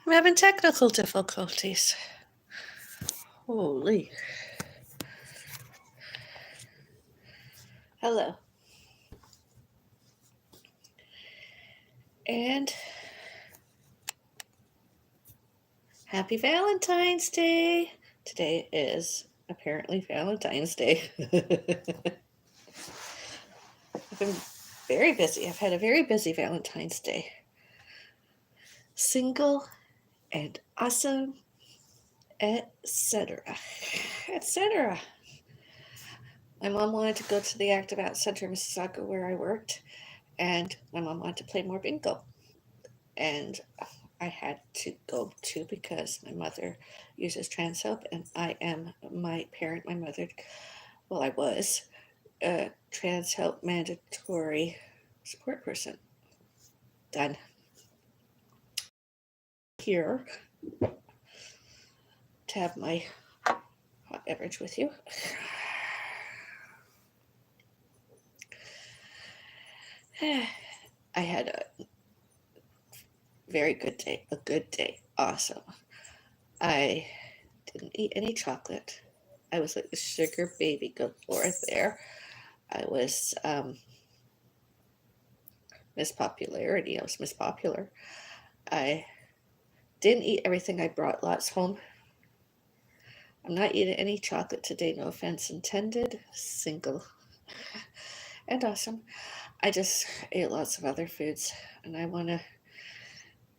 I'm having technical difficulties. Holy. Hello. And happy Valentine's Day. Today is apparently Valentine's Day. I've been very busy. I've had a very busy Valentine's Day. Single and awesome, etc. etc. My mom wanted to go to the Adult Centre of Mississauga where I worked, and my mom wanted to play more bingo. And I had to go too because my mother uses trans help, and I am my mother, well, I was a trans help mandatory support person. Done. Here to have my hot beverage with you. I had a very good day, awesome. I didn't eat any chocolate. I was like the sugar baby galore there. I was Miss Popularity. I was Miss Popular. I didn't eat everything. I brought lots home. I'm not eating any chocolate today, no offense intended. Single and awesome. I just ate lots of other foods, and I want to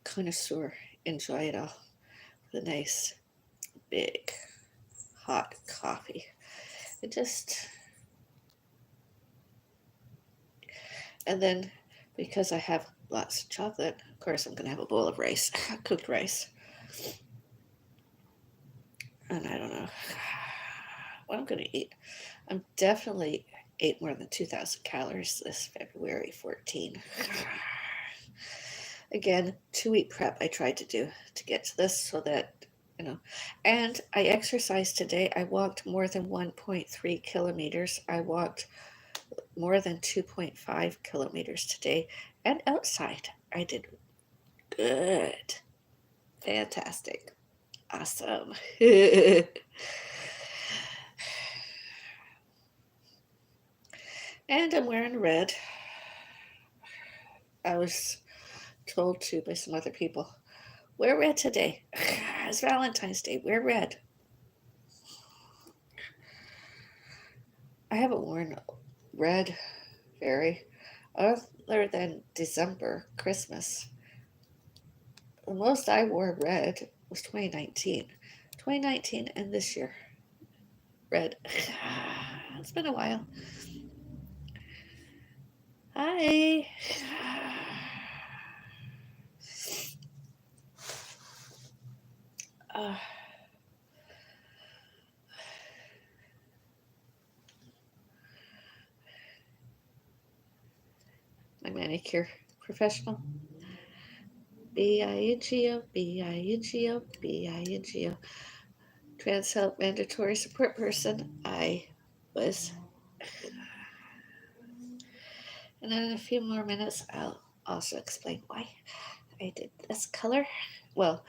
connoisseur enjoy it all with a nice big hot coffee. It just, and then because I have lots of chocolate, of course I'm gonna have a bowl of rice, cooked rice. And I don't know what I'm gonna eat. I'm definitely ate more than 2,000 calories this February 14. Again, 2-week prep I tried to do to get to this so that, and I exercised today. I walked more than 1.3 kilometers. I walked more than 2.5 kilometers today, and outside I did good. Fantastic. Awesome. And I'm wearing red. I was told to by some other people, wear red today. It's Valentine's Day. Wear red. I haven't worn red very other than December, Christmas. The most I wore red was 2019. 2019 and this year. Red. It's been a while. Hi. My manicure professional. Bingo, Bingo, Bingo. Trans help mandatory support person. I was. And then in a few more minutes, I'll also explain why I did this color. Well,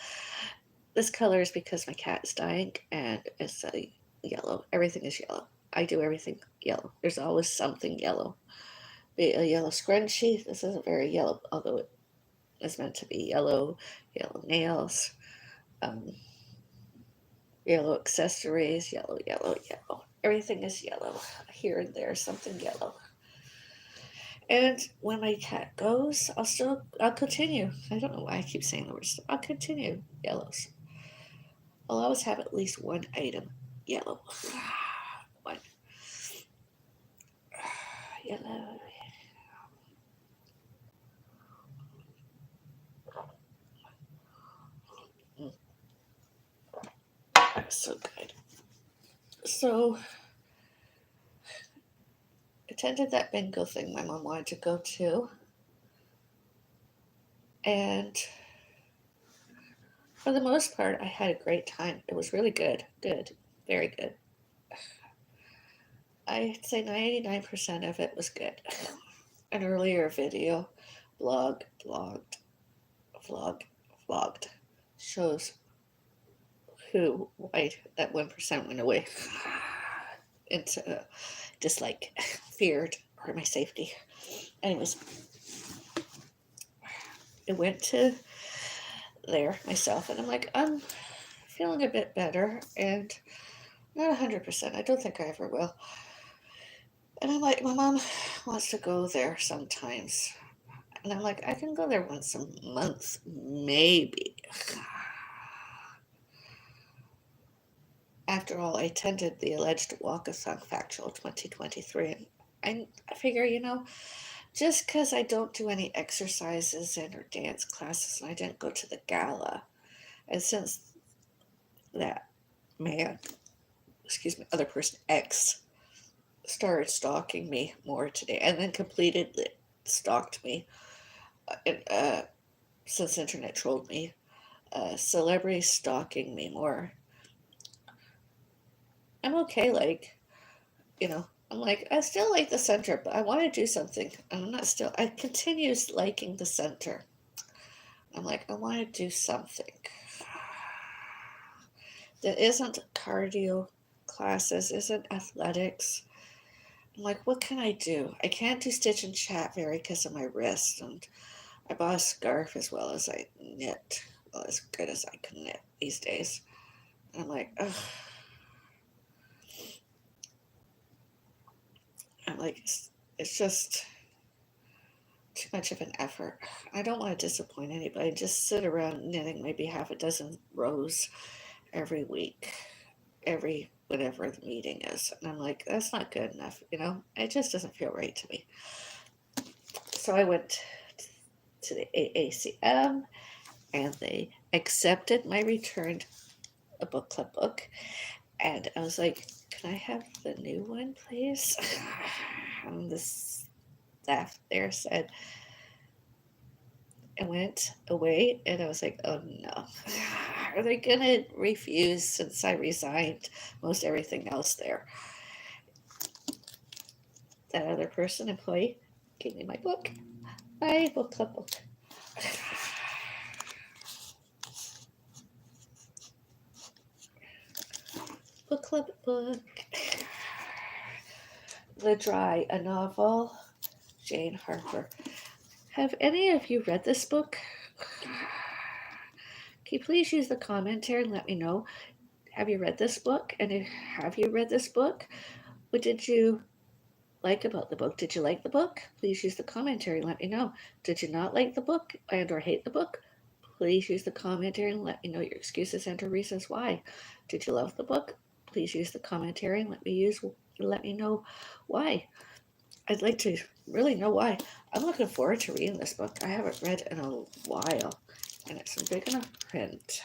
this color is because my cat is dying and it's a yellow. Everything is yellow. I do everything yellow. There's always something yellow. Be a yellow scrunchie. This isn't very yellow, although it is meant to be yellow. Yellow nails, yellow accessories, yellow. Everything is yellow. Here and there, something yellow. And when my cat goes, I'll continue. I don't know why I keep saying the words. I'll continue yellows. I'll always have at least one item yellow. One. Yellow. So good. So, attended that bingo thing my mom wanted to go to. And for the most part, I had a great time. It was really good. Good. Very good. I'd say 99% of it was good. An earlier video, vlogged, shows why that 1% went away into just like feared for my safety. Anyways, I went to there myself and I'm like, I'm feeling a bit better and not 100%. I don't think I ever will. And I'm like, my mom wants to go there sometimes. And I'm like, I can go there once a month, maybe. After all, I attended the alleged walkathon factual 2023. And I figure, just because I don't do any exercises and or dance classes and I didn't go to the gala, and since that man, other person X started stalking me more today and then completely stalked me, since internet trolled me, celebrity stalking me more. I'm okay, I'm like, I still like the center, but I want to do something. I continue liking the center. I'm like, I want to do something that isn't cardio classes, isn't athletics. I'm like, what can I do? I can't do stitch and chat very because of my wrist, and I bought a scarf as well as I knit. Well, as good as I can knit these days. And I'm like, ugh. I'm like, it's just too much of an effort. I don't want to disappoint anybody. Just sit around knitting maybe half a dozen rows every week, every whatever the meeting is. And I'm like, that's not good enough, It just doesn't feel right to me. So I went to the AACM and they accepted my returned a book club book. And I was like, can I have the new one, please? And the staff there said, I went away and I was like, oh no. Are they going to refuse since I resigned most everything else there? That other person, employee, gave me my book. My book club book. Book club book. The Dry, a novel, Jane Harper. Have any of you read this book? Can you please use the commentary and let me know? Have you read this book? And have you read this book? What did you like about the book? Did you like the book? Please use the commentary and let me know. Did you not like the book and or hate the book? Please use the commentary and let me know your excuses and or reasons why. Did you love the book? Please use the commentary and let me know why. I'd like to really know why. I'm looking forward to reading this book. I haven't read in a while, and it's in big enough print.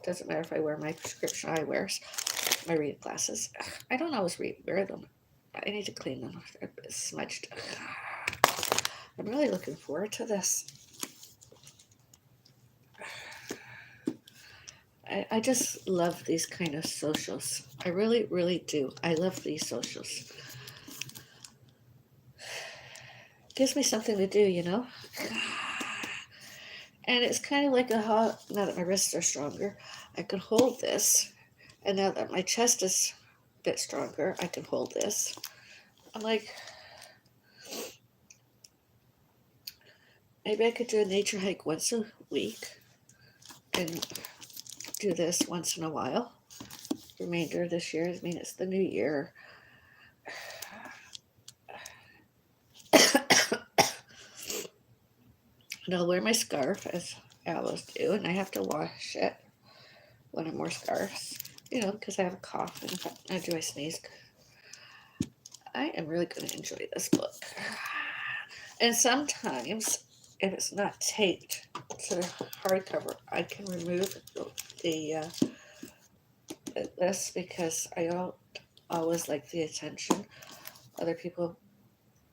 Doesn't matter if I wear my prescription eyewears, my reading glasses. I don't always wear them. I need to clean them. They're smudged. I'm really looking forward to this. I just love these kind of socials. I really, really do. I love these socials. Gives me something to do, And it's kind of like now that my wrists are stronger, I can hold this. And now that my chest is a bit stronger, I can hold this. I'm like, maybe I could do a nature hike once a week and do this once in a while. The remainder of this year, it's the new year. And I'll wear my scarf as I always do, and I have to wash it when I wear scarves, because I have a cough and if I sneeze. I am really going to enjoy this book. And sometimes, if it's not taped to the hardcover, I can remove this because I don't always like the attention other people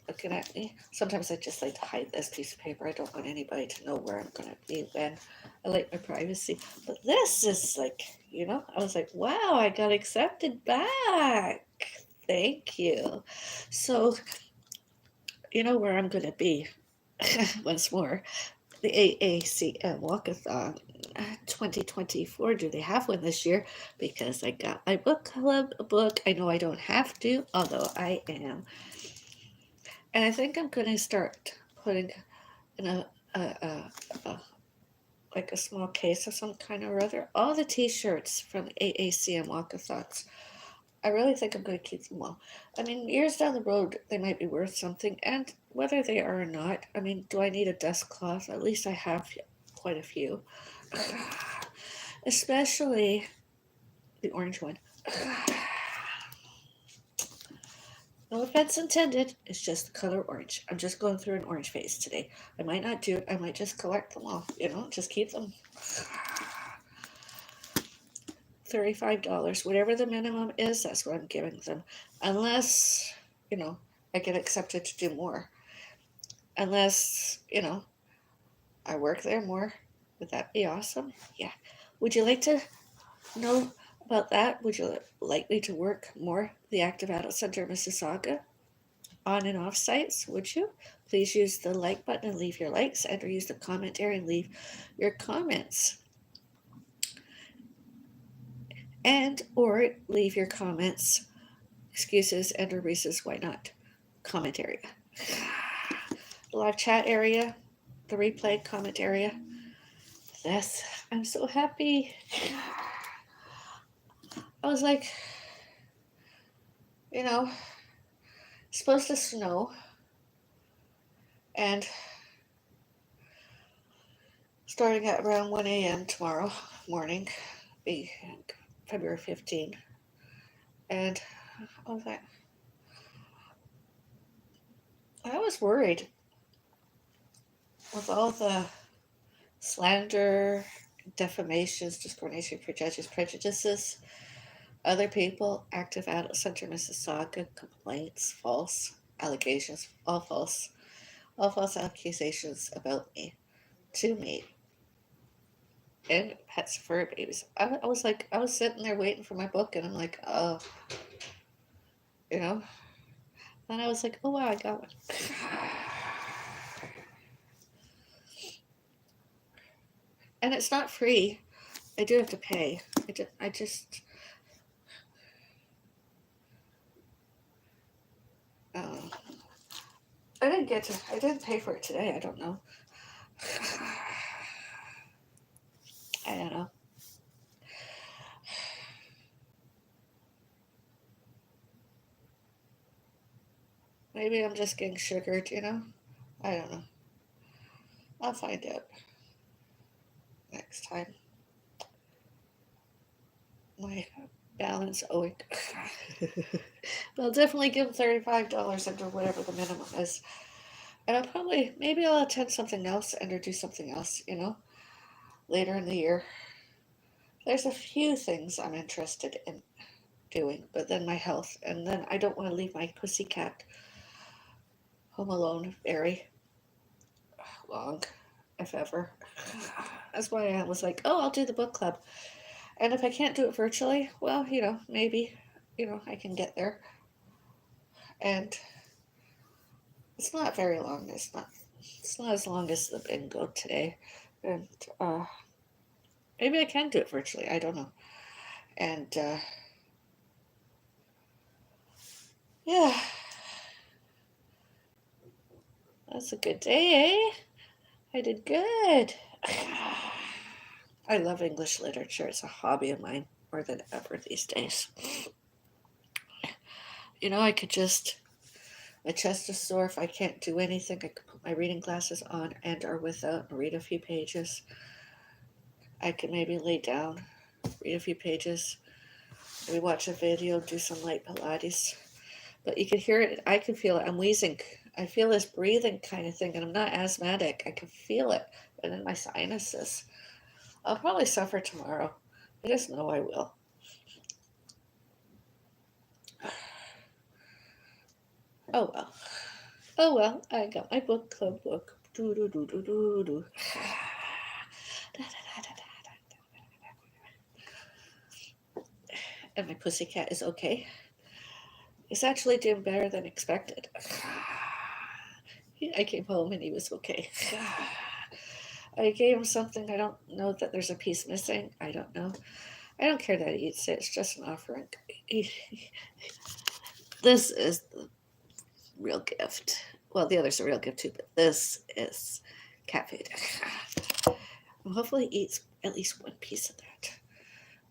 looking at me. Sometimes I just like to hide this piece of paper. I don't want anybody to know where I'm going to be when I like my privacy. But this is like, I was like, wow, I got accepted back. Thank you. So, where I'm going to be once more the AACM Walkathon 2024. Do they have one this year? Because I got my book club book. I know I don't have to, although I am. And I think I'm going to start putting in like a small case of some kind or other all the t-shirts from AACM Walkathons. I really think I'm going to keep them all. I mean, years down the road, they might be worth something, and whether they are or not, I mean, do I need a dust cloth? At least I have quite a few. Especially the orange one. No offense intended, it's just the color orange. I'm just going through an orange phase today. I might not do it, I might just collect them all, just keep them. $35, whatever the minimum is, that's what I'm giving them. Unless, I get accepted to do more. Unless, I work there more. Would that be awesome? Yeah. Would you like to know about that? Would you like me to work more the Active Adult Centre of Mississauga on and off sites? Would you? Please use the like button and leave your likes, and or use the comment area and leave your comments. And or leave your comments, excuses, and or reasons why not. Comment area. The live chat area, the replay comment area. Yes, I'm so happy. I was like, it's supposed to snow, and starting at around 1 a.m. tomorrow morning, be February 15th, and I was like, I was worried with all the slander, defamations, discrimination, prejudices, other people, Active Adult Centre Mississauga, complaints, false allegations, all false accusations about me, to me, and pets fur babies. I was like, I was sitting there waiting for my book, and I'm like, oh, Then I was like, oh wow, I got one. And it's not free. I do have to pay. I just I didn't pay for it today. I don't know. I don't know. Maybe I'm just getting sugared, I don't know. I'll find out next time. My balance owing. I'll definitely give $35 under whatever the minimum is. And maybe I'll attend something else and or do something else, later in the year. There's a few things I'm interested in doing, but then my health, and then I don't want to leave my pussycat home alone very long, if ever. That's why I was like, oh, I'll do the book club. And if I can't do it virtually, well, maybe, I can get there. And it's not very long. It's not as long as the bingo today. And maybe I can do it virtually. I don't know. And yeah. That's a good day, eh? I did good. I love English literature. It's a hobby of mine more than ever these days. My chest is sore if I can't do anything. I could put my reading glasses on and or without and read a few pages. I could maybe lay down, read a few pages, maybe watch a video, do some light Pilates. But you can hear it. I can feel it. I'm wheezing. I feel this breathing kind of thing, and I'm not asthmatic. I can feel it, and in my sinuses. I'll probably suffer tomorrow. I just know I will. Oh well. Oh well, I got my book club book. And my pussycat is okay. He's actually doing better than expected. I came home and he was okay. I gave him something. I don't know that there's a piece missing. I don't know. I don't care that he eats it. It's just an offering. This is the real gift. Well, the other's a real gift too, but this is cat food. And hopefully he eats at least one piece of that.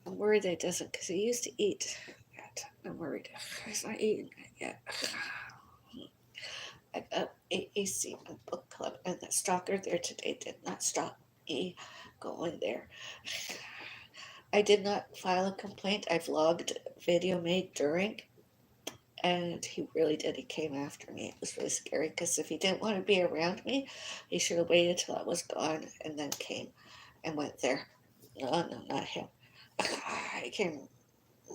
I'm worried that he doesn't because he used to eat that. I'm worried he's not eating it yet. I got AACM book club, and that stalker there today did not stop me going there. I did not file a complaint. I vlogged video made during, and he really did. He came after me. It was really scary because if he didn't want to be around me, he should have waited till I was gone and then came and went there. No, not him. He came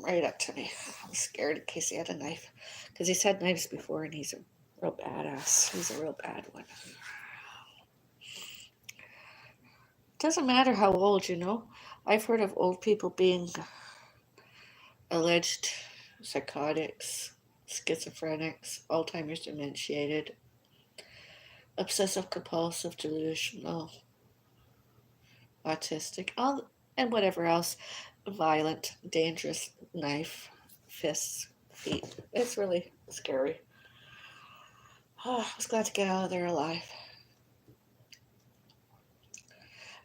right up to me. I was scared in case he had a knife because he's had knives before and he's a real badass. He's a real bad one. Doesn't matter how old, you know. I've heard of old people being alleged psychotics, schizophrenics, Alzheimer's dementiated, obsessive compulsive delusional, autistic, all and whatever else, violent, dangerous, knife, fists, feet. It's really scary. Oh, I was glad to get out of there alive.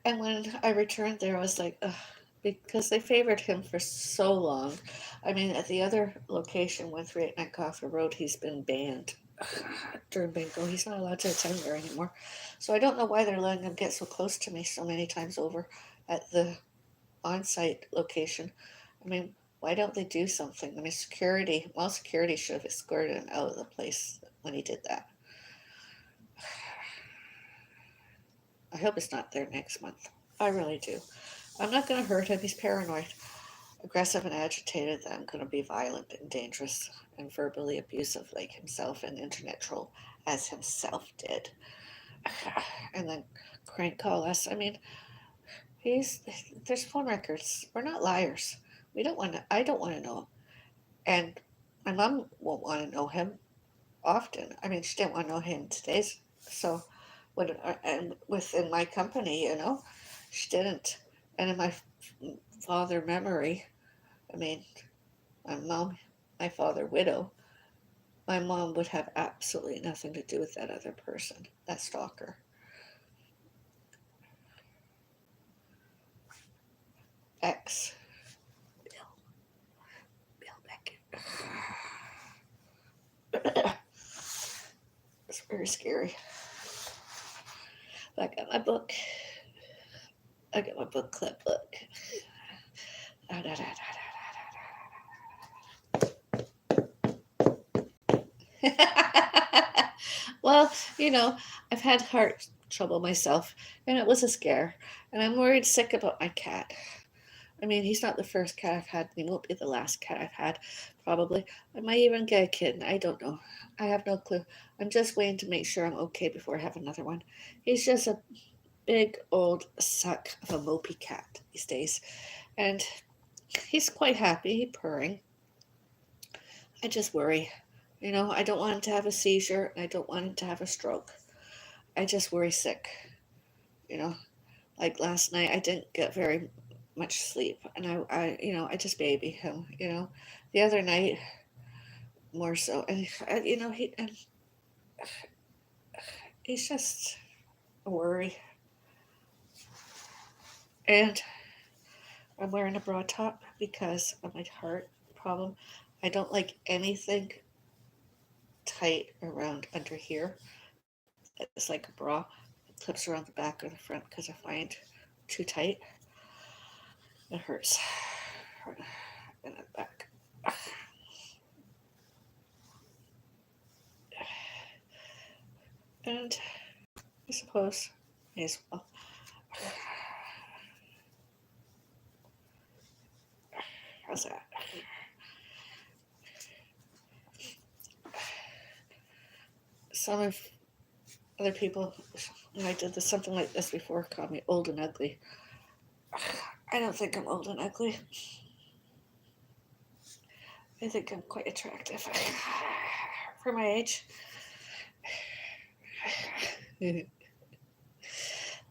And when I returned there, I was like, ugh, because they favored him for so long. I mean, at the other location, 138 Cawthra Rd, he's been banned during bingo. He's not allowed to attend there anymore. So I don't know why they're letting him get so close to me so many times over at the on-site location. I mean, why don't they do something? I mean, security should have escorted him out of the place when he did that. I hope it's not there next month. I really do. I'm not going to hurt him. He's paranoid, aggressive, and agitated that I'm going to be violent and dangerous and verbally abusive like himself, an internet troll as himself did. And then crank call us. I mean, there's phone records. We're not liars. I don't want to know him. And my mom won't want to know him often. I mean, she didn't want to know him today. So, and within my company, you know, she didn't. And in my father memory, I mean, my father widow, my mom would have absolutely nothing to do with that other person, that stalker. Ex. Bill Beckett. It's very scary. But I got my book club book. Well, you know, I've had heart trouble myself, and it was a scare. And I'm worried sick about my cat. I mean, he's not the first cat I've had, and he won't be the last cat I've had, probably. I might even get a kitten. I don't know. I have no clue. I'm just waiting to make sure I'm okay before I have another one. He's just a big old suck of a mopey cat these days. And he's quite happy, he's purring. I just worry. You know, I don't want him to have a seizure, and I don't want him to have a stroke. I just worry sick. You know, like last night, I didn't get very much sleep, and I just baby him. You know, the other night more so, and you know, he's just a worry. And I'm wearing a bra top because of my heart problem. I don't like anything tight around under here. It's like a bra. It clips around the back or the front because I find too tight. It hurts. And the back. And I suppose may as well. How's that? Some of other people, when I did something like this before, called me old and ugly. I don't think I'm old and ugly. I think I'm quite attractive for my age.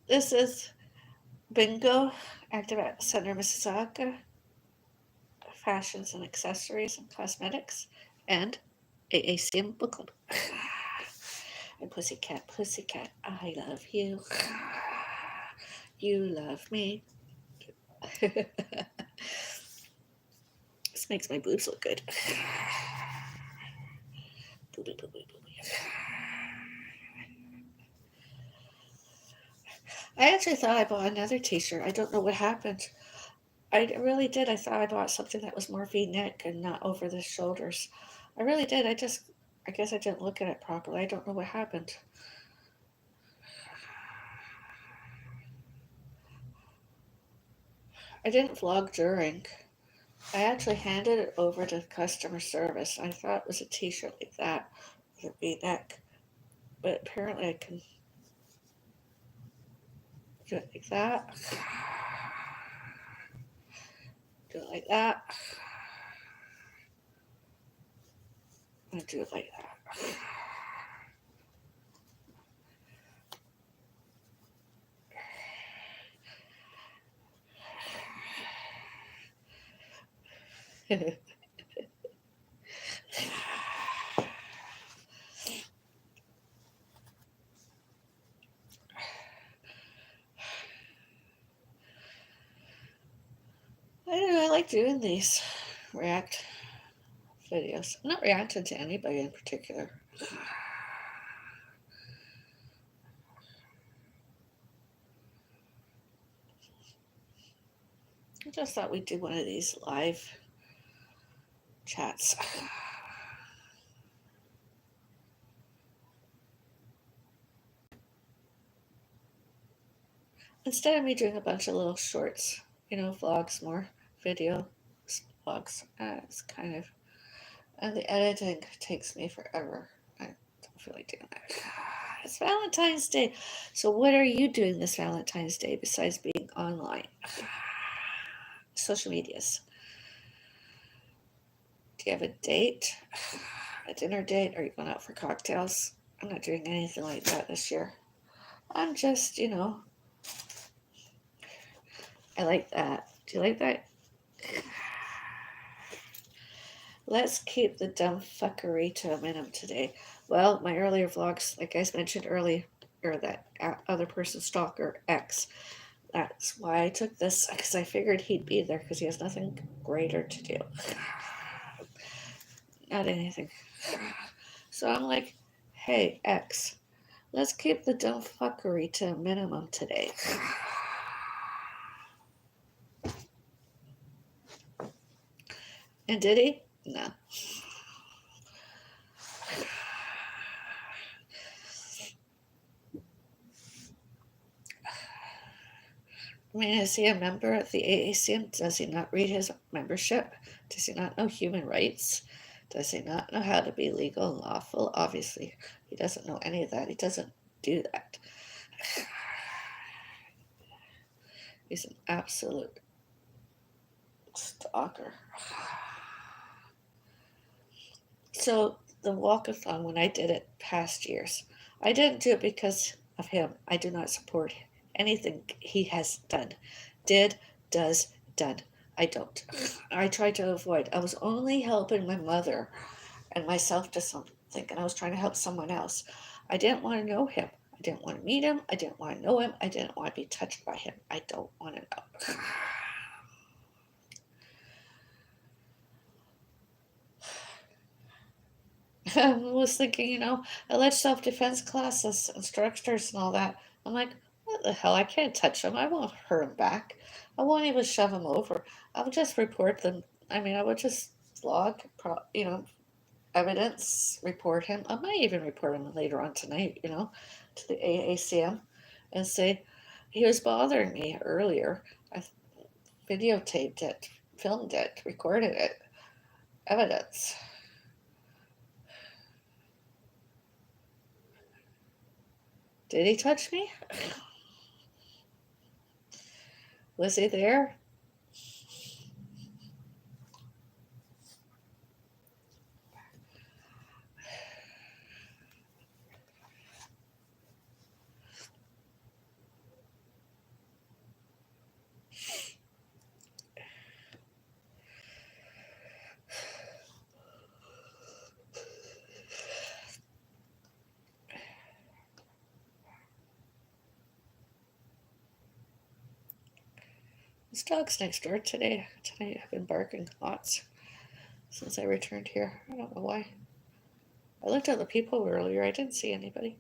This is Bingo Adult Centre of Mississauga, fashions and accessories and cosmetics, and AACM book club. And Pussycat, Pussycat, I love you. You love me. This makes my boobs look good. Boobie, boobie, boobie. I actually thought I bought another t-shirt. I don't know what happened. I really did. I thought I bought something that was more V-neck and not over the shoulders. I really did. I guess I didn't look at it properly. I don't know what happened. I didn't vlog during. I actually handed it over to customer service. I thought it was a t-shirt like that with a V-neck. But apparently I can do it like that. Do it like that. And do it like that. I don't know, I like doing these react videos. I'm not reacting to anybody in particular. I just thought we'd do one of these live chats. Instead of me doing a bunch of little shorts, vlogs, more video vlogs, it's kind of, and the editing takes me forever. I don't feel like doing that. It's Valentine's Day. So what are you doing this Valentine's Day besides being online? Social medias. Do you have a date? A dinner date? Are you going out for cocktails? I'm not doing anything like that this year. I'm just, I like that. Do you like that? Let's keep the dumb fuckery to a minimum today. Well, my earlier vlogs, like I mentioned earlier, that other person, Stalker X, that's why I took this, because I figured he'd be there, because he has nothing greater to do. Not anything. So I'm like, hey, X, let's keep the dumb fuckery to a minimum today. And did he? No. I mean, is he a member of the AACM? Does he not read his membership? Does he not know human rights? Does he not know how to be legal and lawful? Obviously, he doesn't know any of that. He doesn't do that. He's an absolute stalker. So the walkathon, when I did it past years, I didn't do it because of him. I do not support anything he has done. Did, does, done. I don't. I try to avoid. I was only helping my mother and myself to something, and I was trying to help someone else. I didn't want to know him. I didn't want to meet him. I didn't want to know him. I didn't want to be touched by him. I don't want to know. I was thinking, alleged self-defense classes, instructors, and all that. I'm like, what the hell? I can't touch him. I won't hurt him back. I won't even shove him over. I'll just report them. I mean, I would just log, evidence, report him. I might even report him later on tonight, to the AACM and say, he was bothering me earlier. I videotaped it, filmed it, recorded it. Evidence. Did he touch me? Was he there? This dog's next door tonight have been barking lots since I returned here. I don't know why. I looked at the people earlier. I didn't see anybody.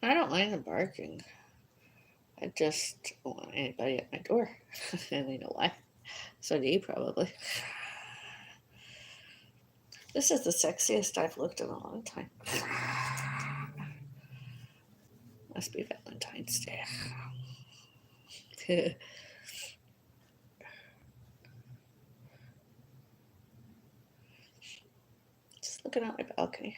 I don't mind them barking. I just don't want anybody at my door. And I know why. So do you probably. This is the sexiest I've looked in a long time. Must be Valentine's Day. Just looking out my balcony.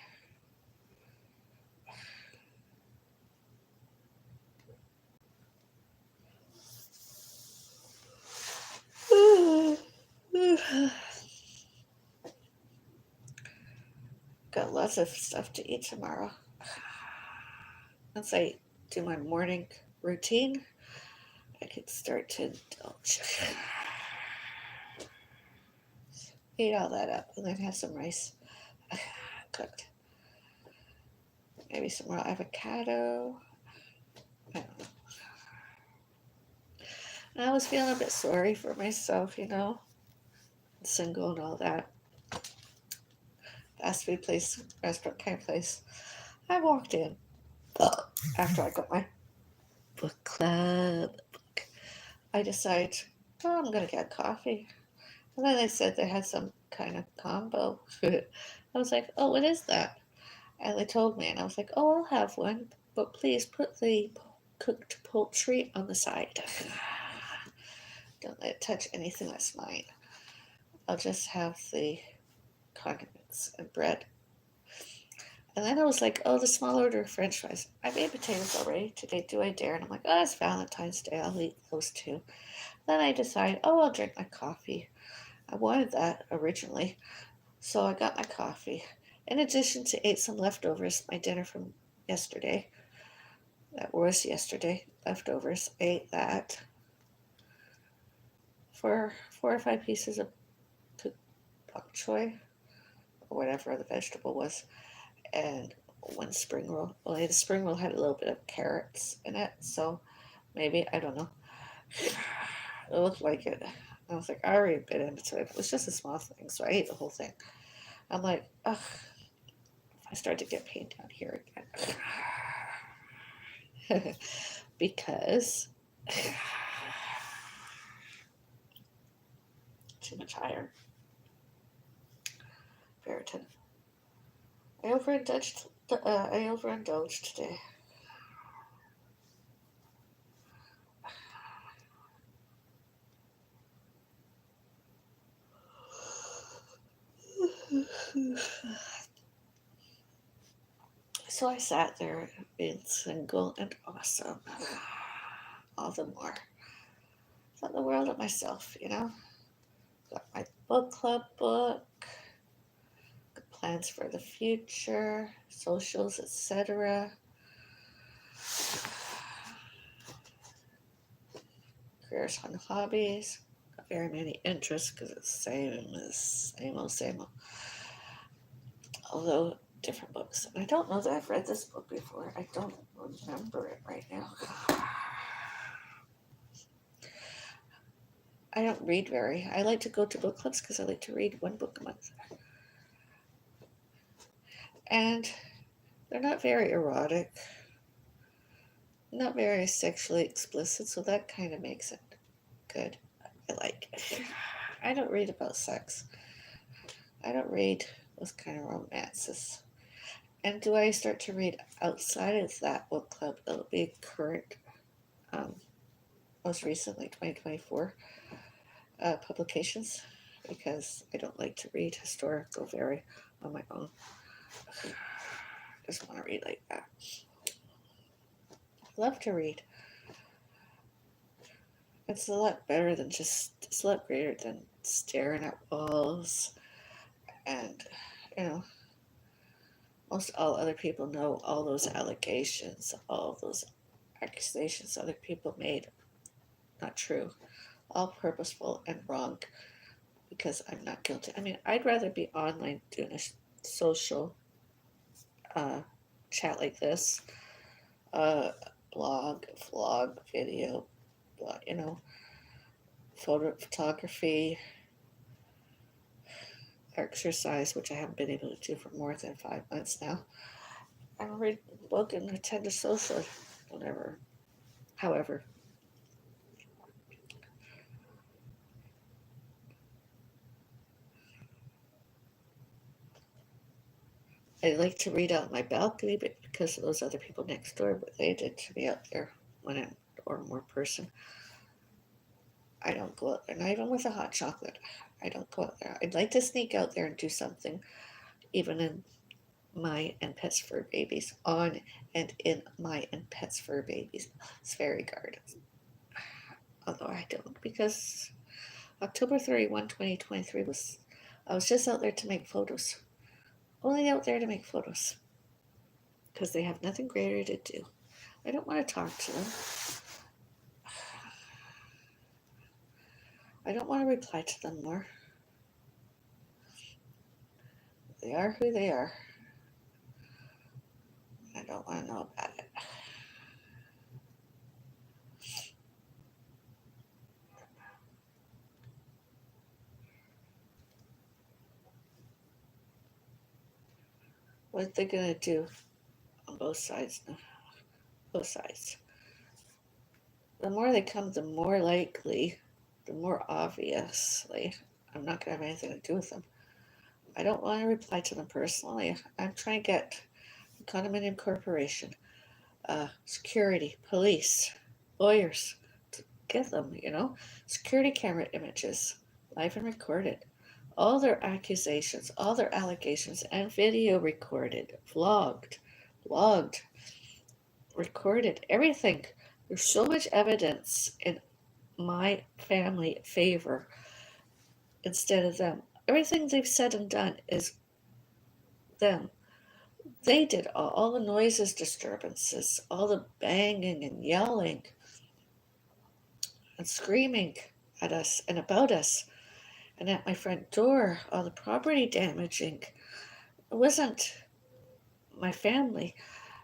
Got lots of stuff to eat tomorrow. Once I do my morning routine, I can start to indulge. Eat all that up and then have some rice cooked. Maybe some raw avocado. I don't know. I was feeling a bit sorry for myself, single and all that. Fast food place, restaurant kind of place. I walked in after I got my book club book. I decided, I'm going to get coffee. And then they said they had some kind of combo. I was like, oh, what is that? And they told me, and I was like, oh, I'll have one, but please put the cooked poultry on the side. Don't let it touch anything that's mine. I'll just have the condiments and bread. And then I was like, oh, the small order of french fries. I made potatoes already today. Do I dare? And I'm like, oh, it's Valentine's Day. I'll eat those too. Then I decided, oh, I'll drink my coffee. I wanted that originally. So I got my coffee. In addition to ate some leftovers, my dinner from yesterday. That was yesterday. Leftovers. I ate that. For 4 or 5 pieces of cooked bok choy, or whatever the vegetable was, and 1 spring roll. Only the spring roll had a little bit of carrots in it, so maybe, I don't know. It looked like it. I was like, I already bit into it. It was just a small thing, so I ate the whole thing. I'm like, ugh. I started to get pain down here again. Because too much iron. Ferritin. I overindulged today. So I sat there being single and awesome. All the more. Thought the world of myself, Got my book club book, got plans for the future, socials, etc. Careers and hobbies. Got very many interests because it's same old. Although different books. And I don't know that I've read this book before. I don't remember it right now. I don't read I like to go to book clubs because I like to read 1 book a month. And they're not very erotic, not very sexually explicit, so that kind of makes it good. I like it. I don't read about sex. I don't read those kind of romances. And do I start to read outside of that book club? It'll be current, most recently 2024 publications, because I don't like to read historical very on my own. I just want to read like that. I love to read. It's a lot better than it's a lot greater than staring at walls and, almost all other people know all those allegations, all those accusations other people made. Not true. All purposeful and wrong, because I'm not guilty. I mean, I'd rather be online doing a social chat like this, blog, vlog, video, photography, exercise, which I haven't been able to do for more than 5 months now. I'm read a book and attend a social, whatever. However, I like to read out my balcony, but because of those other people next door, what they did to me out there when I'm or more person, I don't go out there. Not even with a hot chocolate. I don't go out there. I'd like to sneak out there and do something, even in my and Pets Fur Babies, on and in my and Pets Fur Babies Fairy Garden. Although I don't, because October 31, 2023 I was just out there to make photos. Only out there to make photos. Because they have nothing greater to do. I don't want to talk to them. I don't want to reply to them more. They are who they are. I don't want to know about it. What are they going to do on both sides? Both sides. The more they come, the more likely, the more obviously, I'm not going to have anything to do with them. I don't want to reply to them personally. I'm trying to get a condominium corporation, security, police, lawyers, to get them, security camera images, live and recorded. All their accusations, all their allegations, and video recorded, vlogged, logged, recorded, everything. There's so much evidence in my family favor instead of them. Everything they've said and done is them. They did all the noises, disturbances, all the banging and yelling and screaming at us and about us and at my front door, all the property damaging. It wasn't my family.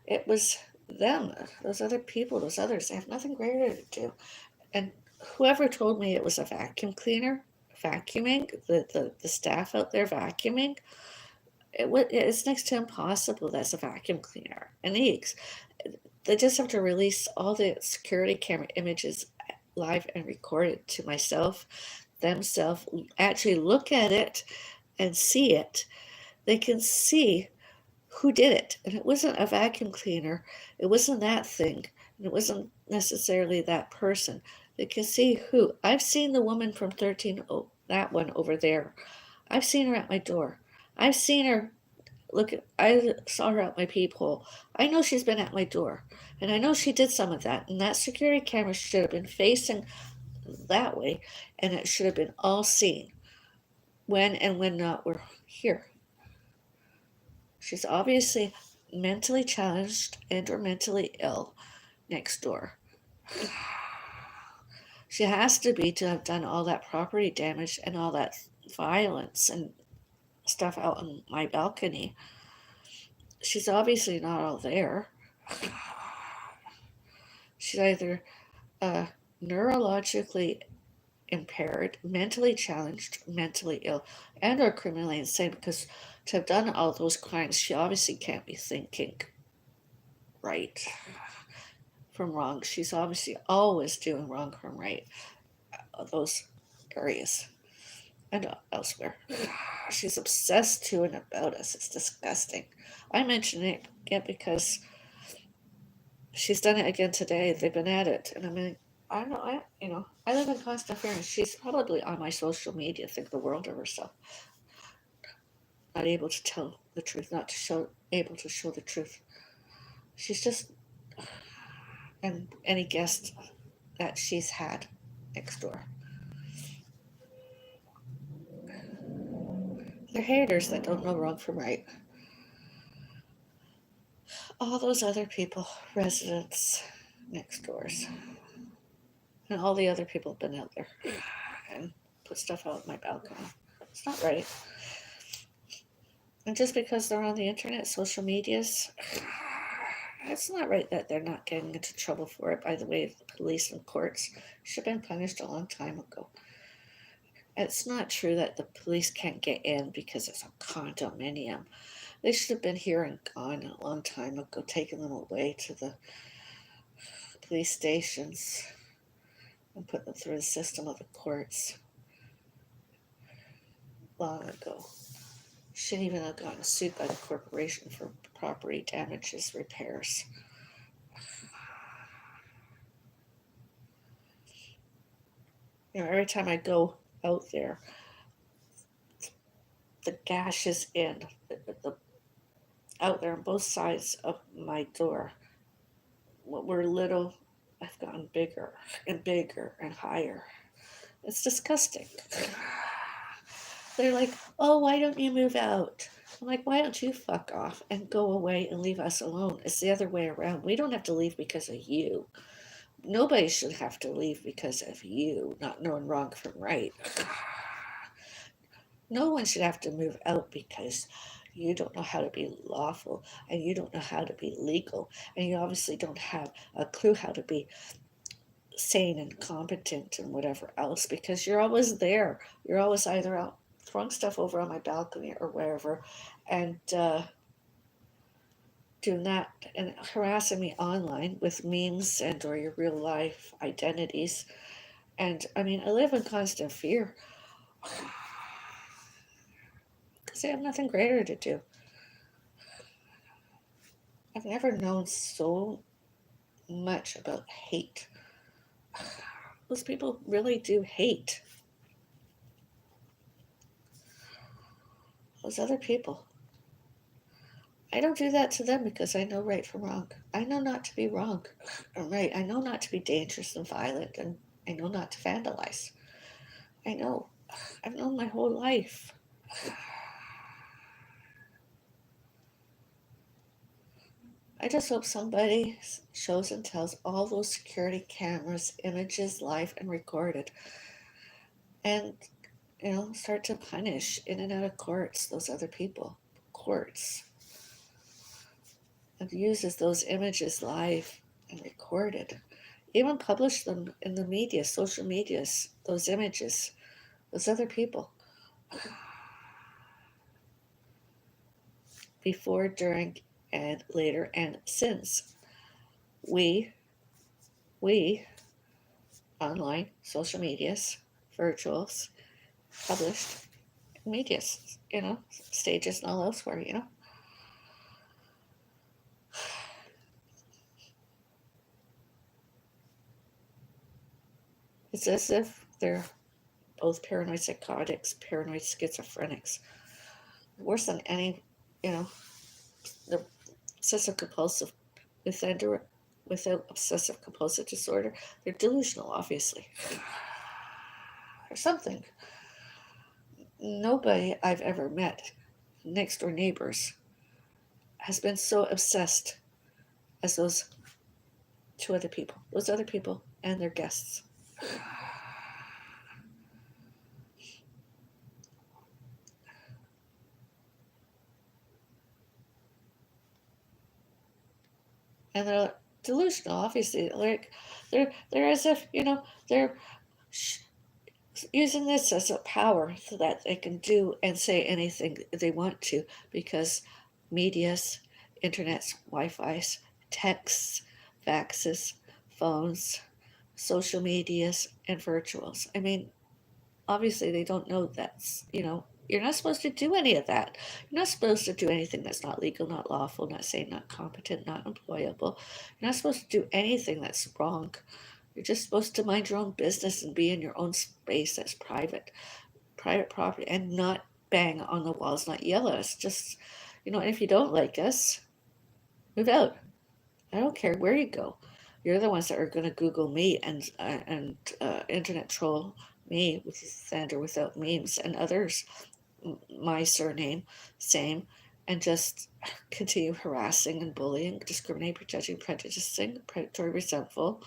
It was them, those other people, those others. They have nothing greater to do. And whoever told me it was a vacuum cleaner, vacuuming, the staff out there vacuuming, it's next to impossible that's a vacuum cleaner. And they just have to release all the security camera images live and recorded to myself, themselves, actually look at it and see it. They can see who did it. And it wasn't a vacuum cleaner. It wasn't that thing. And it wasn't necessarily that person. They can see who. I've seen the woman from 13, that one over there. I've seen her at my door. I've seen her. I saw her at my peephole. I know she's been at my door. And I know she did some of that. And that security camera should have been facing that way. And it should have been all seen. When and when not we're here. She's obviously mentally challenged and or mentally ill next door. She has to be to have done all that property damage and all that violence and stuff out on my balcony. She's obviously not all there. She's either neurologically impaired, mentally challenged, mentally ill, and or criminally insane, because to have done all those crimes, she obviously can't be thinking right from wrong. She's obviously always doing wrong from right. Those areas and elsewhere. She's obsessed to and about us. It's disgusting. I mention it again because she's done it again today. They've been at it, and I mean, I don't know. I live in constant fear, and she's probably on my social media, think the world of herself. Not able to tell the truth, able to show the truth. She's just, and any guest that she's had next door. They're haters that don't know wrong from right. all those other people, residents next doors, and all the other people have been out there and put stuff out my balcony. It's not right. And just because they're on the internet, social medias, it's not right that they're not getting into trouble for it by the way of the police and courts. Should have been punished a long time ago. It's not true that the police can't get in because it's a condominium. They should have been here and gone a long time ago, taking them away to the police stations and put them through the system of the courts long ago. Shouldn't even have gotten sued by the corporation for property damages repairs. Every time I go out there, the gash is in out there on both sides of my door. What were little, I've gotten bigger and bigger and higher. It's disgusting. They're like, oh, why don't you move out? I'm like, why don't you fuck off and go away and leave us alone? It's the other way around. We don't have to leave because of you. Nobody should have to leave because of you, not knowing wrong from right. No one should have to move out because you don't know how to be lawful and you don't know how to be legal and you obviously don't have a clue how to be sane and competent and whatever else because you're always there. You're always either out throwing stuff over on my balcony or wherever and doing that and harassing me online with memes and or your real life identities. And I mean, I live in constant fear because I have nothing greater to do. I've never known so much about hate. Those people really do hate. Those other people. I don't do that to them because I know right from wrong. I know not to be wrong or right. I know not to be dangerous and violent, and I know not to vandalize. I know. I've known my whole life. I just hope somebody shows and tells all those security cameras, images, live and recorded, and start to punish in and out of courts those other people. Courts. And uses those images live and recorded. Even publish them in the media, social medias, those images, those other people. Before, during, and later, and since. We, online, social medias, virtuals, published, medias, stages and all elsewhere, It's as if they're both paranoid psychotics, paranoid schizophrenics. Worse than any, the obsessive compulsive without obsessive compulsive disorder. They're delusional, obviously. Or something. Nobody I've ever met, next door neighbors, has been so obsessed as those two other people. Those other people and their guests. And they're delusional, obviously. Like they're as if they're using this as a power so that they can do and say anything they want to because medias, internets, Wi-Fi's, texts, faxes, phones, social medias, and virtuals. I mean, obviously they don't know that's, you're not supposed to do any of that. You're not supposed to do anything that's not legal, not lawful, not sane, not competent, not employable. You're not supposed to do anything that's wrong. You're just supposed to mind your own business and be in your own space that's private property, and not bang on the walls, not yell at us. Just, and if you don't like us, move out. I don't care where you go. You're the ones that are going to Google me and internet troll me with Sandra without memes and others. My surname, same. and just continue harassing and bullying, discriminating, prejudging, prejudicing, predatory, resentful,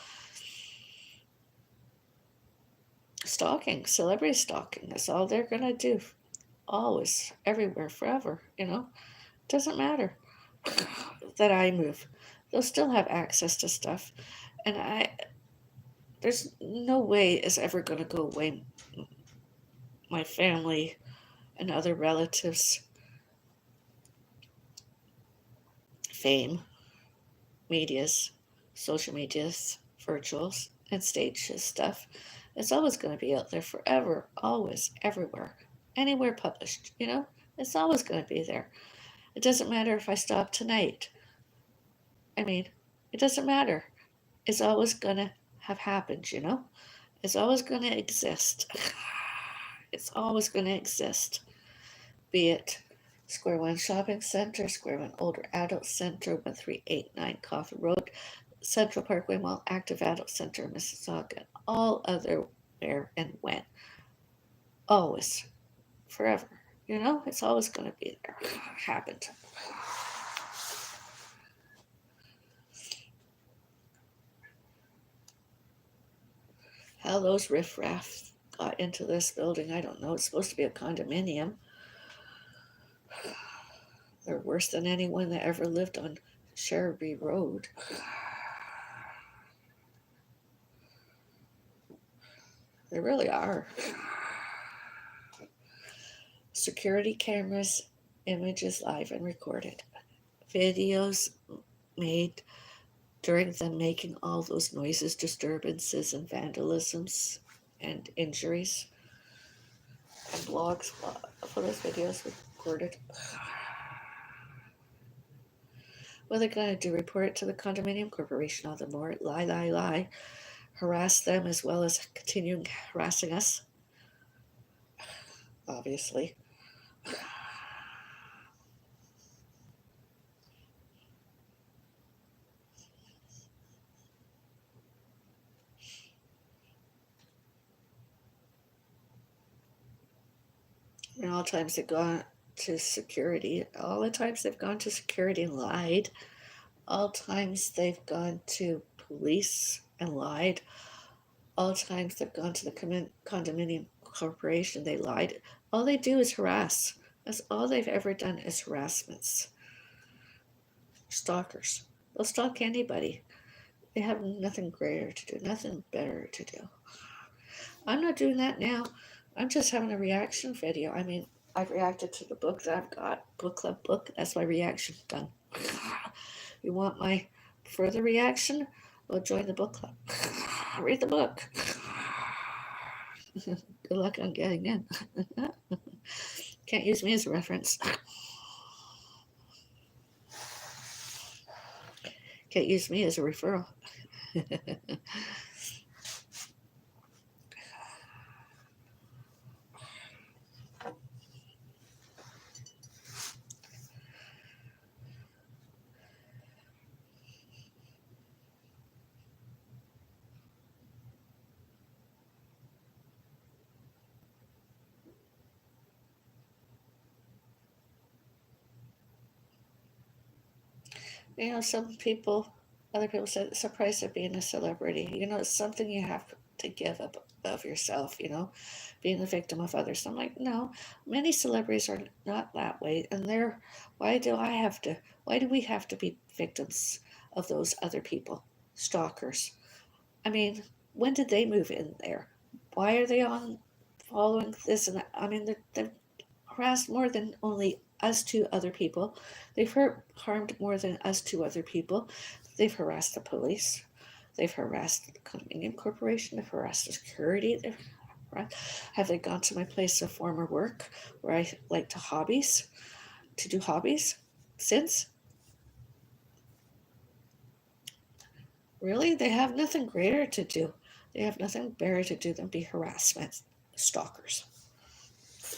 stalking, celebrity stalking. That's all they're going to do. Always, everywhere, forever, Doesn't matter that I move. They'll still have access to stuff. And there's no way it's ever going to go away. My family and other relatives' fame, medias, social medias, virtuals, and stage stuff. It's always going to be out there forever, always, everywhere, anywhere published, It's always going to be there. It doesn't matter if I stop tonight. I mean, it doesn't matter. It's always going to have happened, It's always going to exist. It's always going to exist. Be it Square One Shopping Center, Square One Older Adult Center, 1389 Cawthra Road, Central Parkway Mall, Active Adult Centre of Mississauga, all other where and when. Always. Forever. It's always going to be there. Happened. How those riffraff got into this building, I don't know. It's supposed to be a condominium. They're worse than anyone that ever lived on Sherby Road. They really are. Security cameras, images live and recorded. Videos made during them making all those noises, disturbances, and vandalisms and injuries. And blogs for those videos recorded. What are they going to do? Report it to the condominium corporation all the more? Lie. Harass them as well as continuing harassing us? Obviously. And all the times they've gone to security, all the times they've gone to security and lied, all times they've gone to police and lied, all times they've gone to the condominium corporation, they lied. All they do is harass. That's all they've ever done is harassments. Stalkers. They'll stalk anybody. They have nothing greater to do, nothing better to do. I'm not doing that now. I'm just having a reaction video. I mean, I've reacted to the book that I've got, book club book. That's my reaction done. You want my further reaction? Well, join the book club. Read the book. Good luck on getting in. Can't use me as a reference. Can't use me as a referral. Other people said it's a price of being a celebrity. It's something you have to give up of yourself, being the victim of others. I'm like, no, many celebrities are not that way. And why do we have to be victims of those other people, stalkers? I mean, when did they move in there? Why are they on following this? And I mean, they've harassed more than only us two other people. They've harmed more than us two other people. They've harassed the police. They've harassed the condominium corporation. They've harassed the security. Have they gone to my place of former work where I like to do hobbies since? Really? They have nothing greater to do. They have nothing better to do than be harassment stalkers.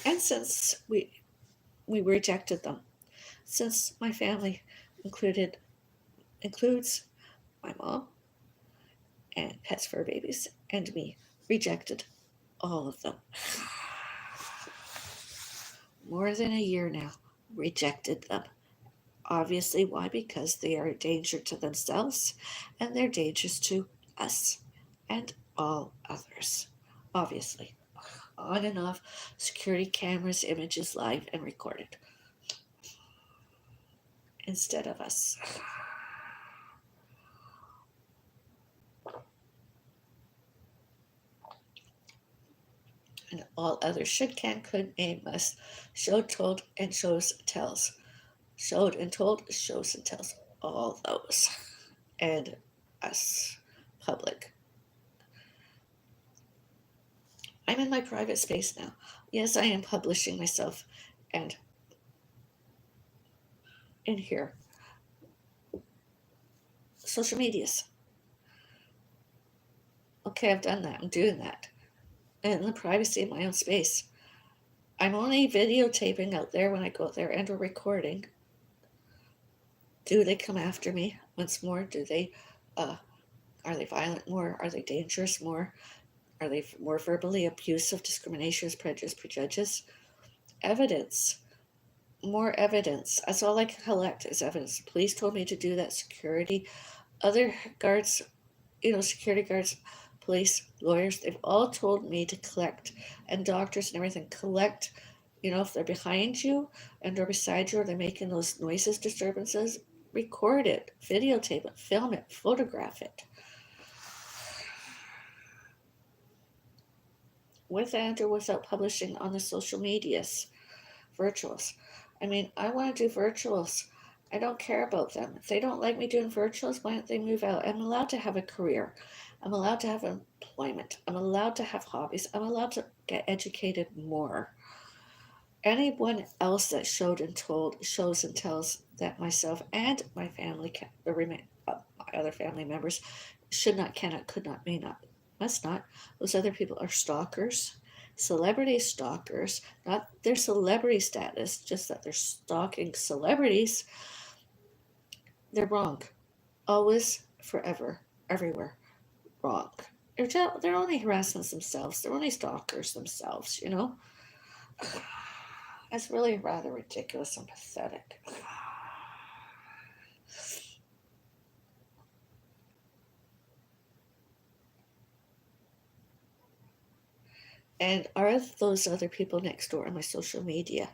And since we rejected them, since my family includes my mom and Pets for Babies and me, rejected all of them. More than a year now, rejected them. Obviously, why? Because they are a danger to themselves and they're dangerous to us and all others. Obviously, on and off, security cameras, images live and recorded instead of us. And all others should, can, could, may, must, showed, told, and shows, tells. Showed and told, shows and tells. All those. And us, public. I'm in my private space now. Yes, I am publishing myself and in here. Social medias. Okay, I've done that. I'm doing that. And in the privacy of my own space. I'm only videotaping out there when I go out there and or recording. Do they come after me once more? Do they are they violent more? Are they dangerous more? Are they more verbally abusive, discriminations, prejudice, prejudges? Evidence. More evidence. That's all I can collect is evidence. Police told me to do that. Security. Other guards, security guards, police, lawyers, they've all told me to collect, and doctors and everything, collect, if they're behind you and or beside you, or they're making those noises, disturbances, record it, videotape it, film it, photograph it. With and or without publishing on the social medias, virtuals. I want to do virtuals. I don't care about them. If they don't like me doing virtuals, why don't they move out? I'm allowed to have a career. I'm allowed to have employment. I'm allowed to have hobbies. I'm allowed to get educated more. Anyone else that showed and told, shows and tells that myself and my family, my other family members, should not, cannot, could not, may not, must not. Those other people are stalkers. Celebrity stalkers, not their celebrity status, just that they're stalking celebrities. They're wrong. Always, forever, everywhere. Wrong. They're only harassing themselves. They're only stalkers themselves, That's really rather ridiculous and pathetic. And are those other people next door on my social media?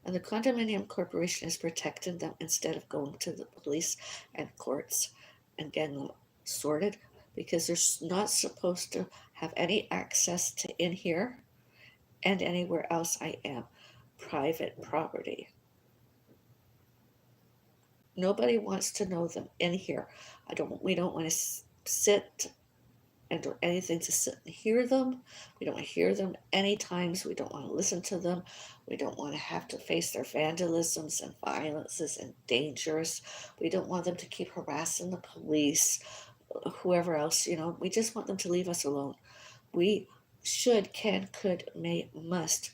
And the condominium corporation is protecting them instead of going to the police and courts and getting them sorted, because they're not supposed to have any access to in here and anywhere else I am. Private property. Nobody wants to know them in here. We don't want to sit and or anything to sit and hear them. We don't want to hear them any times. We don't want to listen to them. We don't want to have to face their vandalisms and violences and dangers. We don't want them to keep harassing the police, whoever else, we just want them to leave us alone. We should, can, could, may, must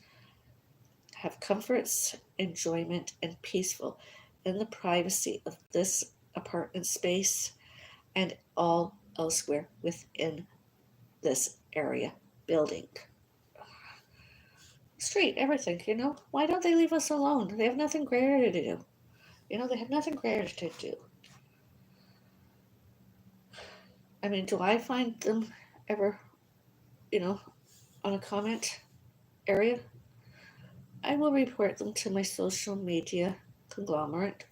have comforts, enjoyment, and peaceful in the privacy of this apartment space and all elsewhere within this area, building, street, everything, Why don't they leave us alone? They have nothing greater to do. They have nothing greater to do. Do I find them ever, on a comment area? I will report them to my social media conglomerate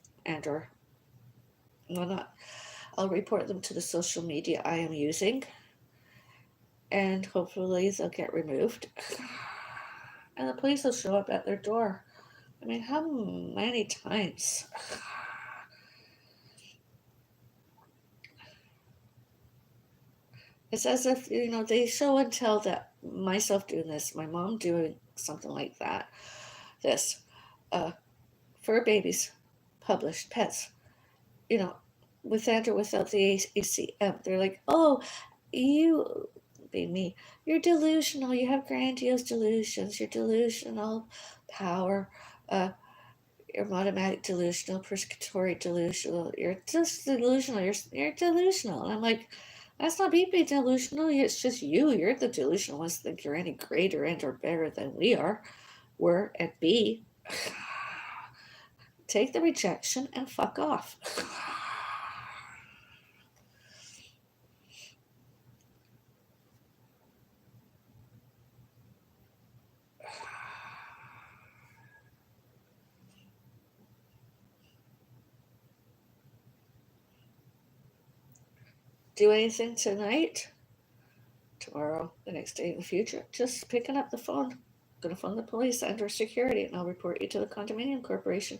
I'll report them to the social media I am using, and hopefully they'll get removed. And the police will show up at their door. How many times? It's as if, they show and tell that myself doing this, my mom doing something like that, this, fur babies, published pets, with and or without the AACM. They're like, oh, you, being me, you're delusional, you have grandiose delusions, you're delusional power, you're automatic delusional, persecutory delusional, you're just delusional, you're delusional. And I'm like, that's not me being delusional, it's just you're the delusional ones, think you're any greater and or better than we are, were, and be. Take the rejection and fuck off. Do anything tonight, tomorrow, the next day, in the future. Just picking up the phone. I'm going to phone the police and/or security, and I'll report you to the condominium corporation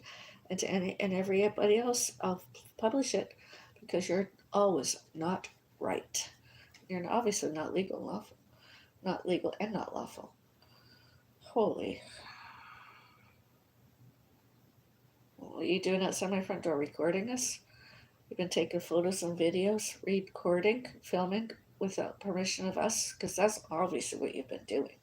and to everybody else. I'll publish it because you're always not right. You're obviously not legal and lawful. Not legal and not lawful. Holy. What are you doing outside my front door? Recording us? You've been taking photos and videos, recording, filming without permission of us? Because that's obviously what you've been doing.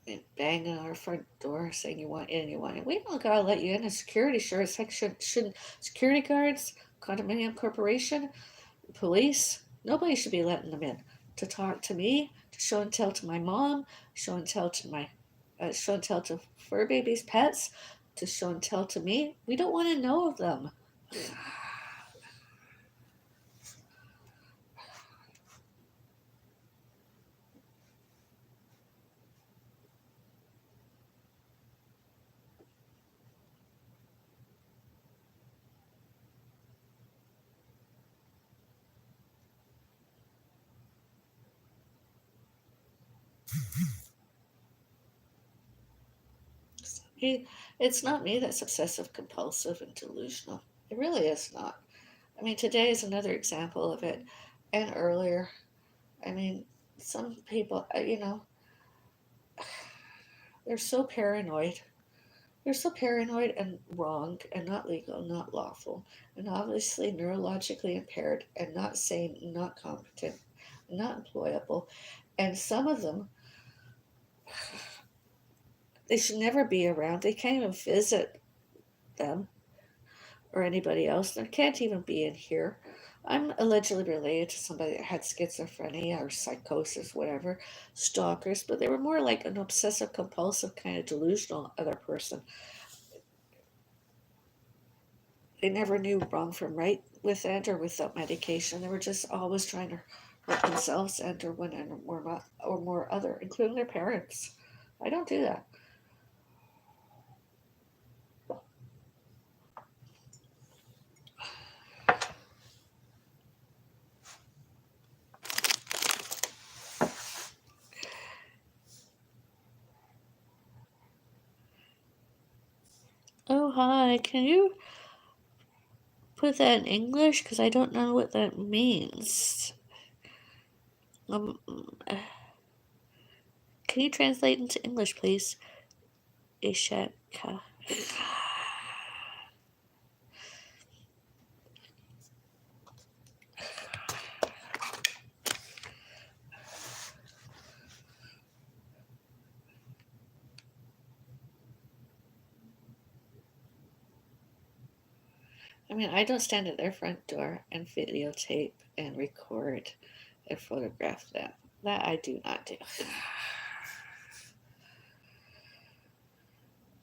And banging on our front door saying you want in, you want in. We don't gotta let you in. And security sure as heck shouldn't. Security guards, condominium corporation, police, nobody should be letting them in to talk to me, to show and tell to my mom, show and tell to fur babies, pets, to show and tell to me. We don't want to know of them. It's not me that's obsessive compulsive and delusional. It really is not. I mean, today is another example of it, and earlier. I mean, some people, they're so paranoid. They're so paranoid and wrong and not legal, not lawful, and obviously neurologically impaired and not sane, not competent, not employable. And some of them, they should never be around. They can't even visit them or anybody else. They can't even be in here. I'm allegedly related to somebody that had schizophrenia or psychosis, whatever, stalkers, but they were more like an obsessive compulsive kind of delusional other person. They never knew wrong from right with and or without medication. They were just always trying to hurt themselves and or one and or more other, including their parents. I don't do that. Oh, hi. Can you put that in English? Because I don't know what that means. Um, can you translate into English, please? Ishaka. I mean, I don't stand at their front door and videotape and record and photograph them. That I do not do.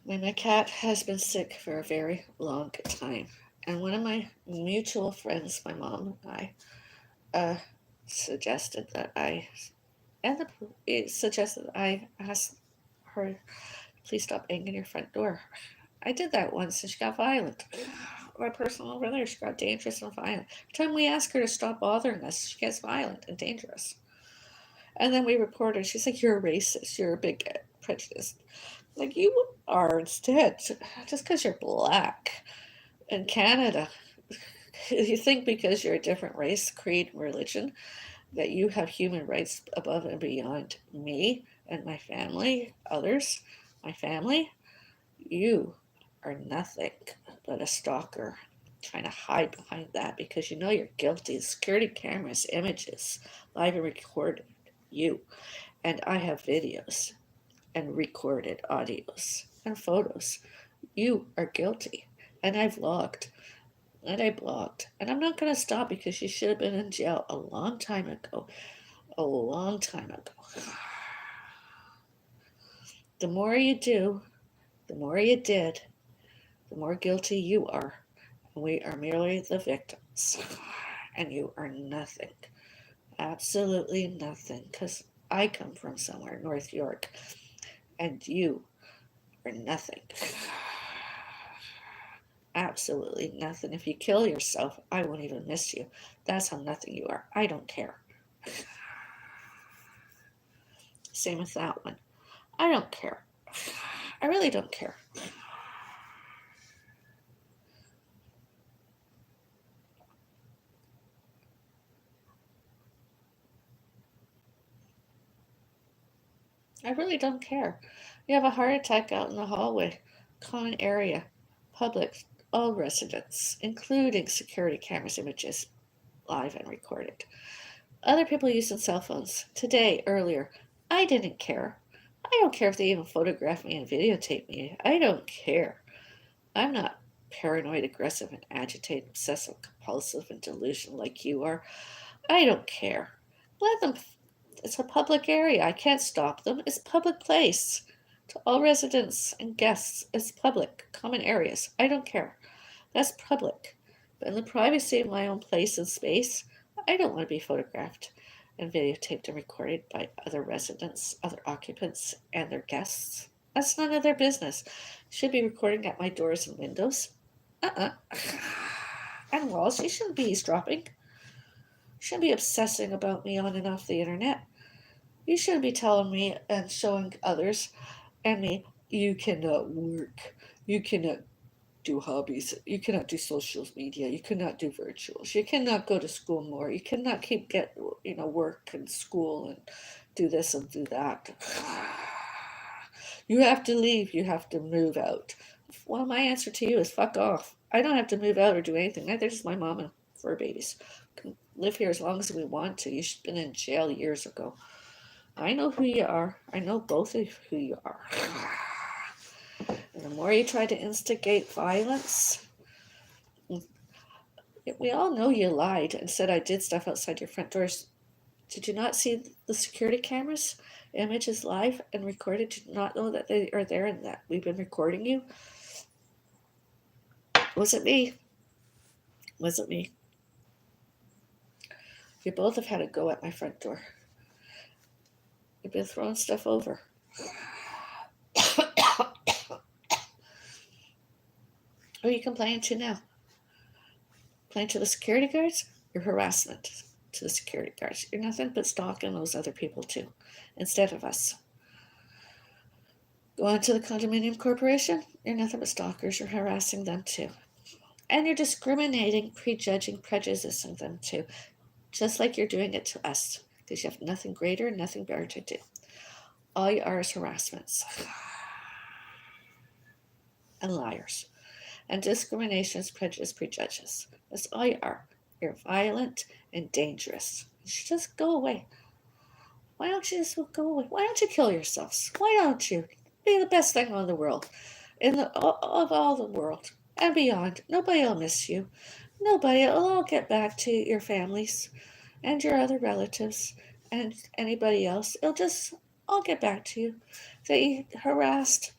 My cat has been sick for a very long time, and one of my mutual friends, my mom and I, suggested that I ask her, please stop banging your front door. I did that once, and she got violent. My person over there, she got dangerous and violent. Every time we ask her to stop bothering us, she gets violent and dangerous. And then we report her. She's like, "You're a racist. You're a bigot, prejudiced." Like you are instead, just because you're black in Canada. You think because you're a different race, creed, and religion that you have human rights above and beyond me and my family, others, my family? You are nothing but a stalker trying to hide behind that because you know you're guilty. Security cameras, images, live and recorded you. And I have videos and recorded audios and photos. You are guilty. And I've logged And I blocked. And I'm not going to stop because she should have been in jail a long time ago. A long time ago. The more you do, the more you did, the more guilty you are. We are merely the victims. And you are nothing. Absolutely nothing. Because I come from somewhere, North York. And you are nothing. Absolutely nothing. If you kill yourself, I won't even miss you. That's how nothing you are. I don't care. Same with that one. I don't care. I really don't care. I really don't care. You have a heart attack out in the hallway, common area, public, all residents, including security cameras images, live and recorded. Other people using cell phones. Today, earlier, I didn't care. I don't care if they even photograph me and videotape me. I don't care. I'm not paranoid, aggressive, and agitated, obsessive, compulsive, and delusional like you are. I don't care. Let them. It's a public area. I can't stop them. It's a public place. To all residents and guests, it's public, common areas. I don't care. That's public. But in the privacy of my own place and space, I don't want to be photographed and videotaped and recorded by other residents, other occupants, and their guests. That's none of their business. Should be recording at my doors and windows. Uh-uh. And walls. You shouldn't be eavesdropping. You shouldn't be obsessing about me on and off the internet. You shouldn't be telling me and showing others and me you cannot work. You cannot do hobbies. You cannot do social media. You cannot do virtuals. You cannot go to school more. You cannot get work and school and do this and do that. You have to leave. You have to move out. Well, my answer to you is fuck off. I don't have to move out or do anything. Neither does my mom and fur babies. We can live here as long as we want to. You should have been in jail years ago. I know who you are. I know both of who you are. And the more you try to instigate violence, we all know you lied and said I did stuff outside your front doors. Did you not see the security cameras? Images live and recorded? Did you not know that they are there and that we've been recording you? Was it me? Was it me? You both have had a go at my front door. You've been throwing stuff over. Who are you complaining to now? Complaining to the security guards? Your harassment to the security guards. You're nothing but stalking those other people too, instead of us. Go on to the condominium corporation. You're nothing but stalkers. You're harassing them too. And you're discriminating, prejudging, prejudicing them too. Just like you're doing it to us. Because you have nothing greater, nothing better to do. All you are is harassments. And liars. And discriminations, prejudice, prejudges. That's all you are. You're violent and dangerous. You should just go away. Why don't you just go away? Why don't you kill yourselves? Why don't you be the best thing on the world, of all the world and beyond? Nobody will miss you. Nobody. It'll all get back to your families and your other relatives and anybody else. It'll just all get back to you. That you harassed,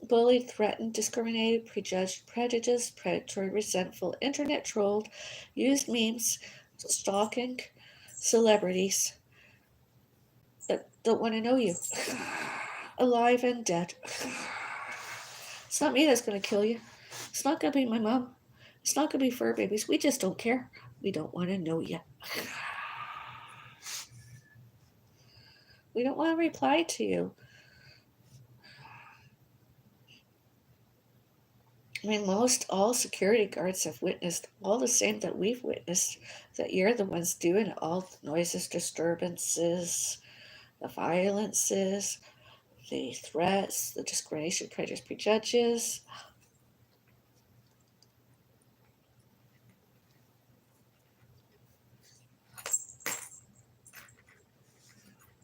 bullied, threatened, discriminated, prejudged, prejudiced, predatory, resentful, internet trolled, used memes, stalking celebrities that don't want to know you, alive and dead. It's not me that's going to kill you. It's not going to be my mom. It's not going to be fur babies. We just don't care. We don't want to know you. We don't want to reply to you. I mean, most all security guards have witnessed all the same that we've witnessed, that you're the ones doing it, all the noises, disturbances, the violences, the threats, the discrimination, prejudice, prejudges.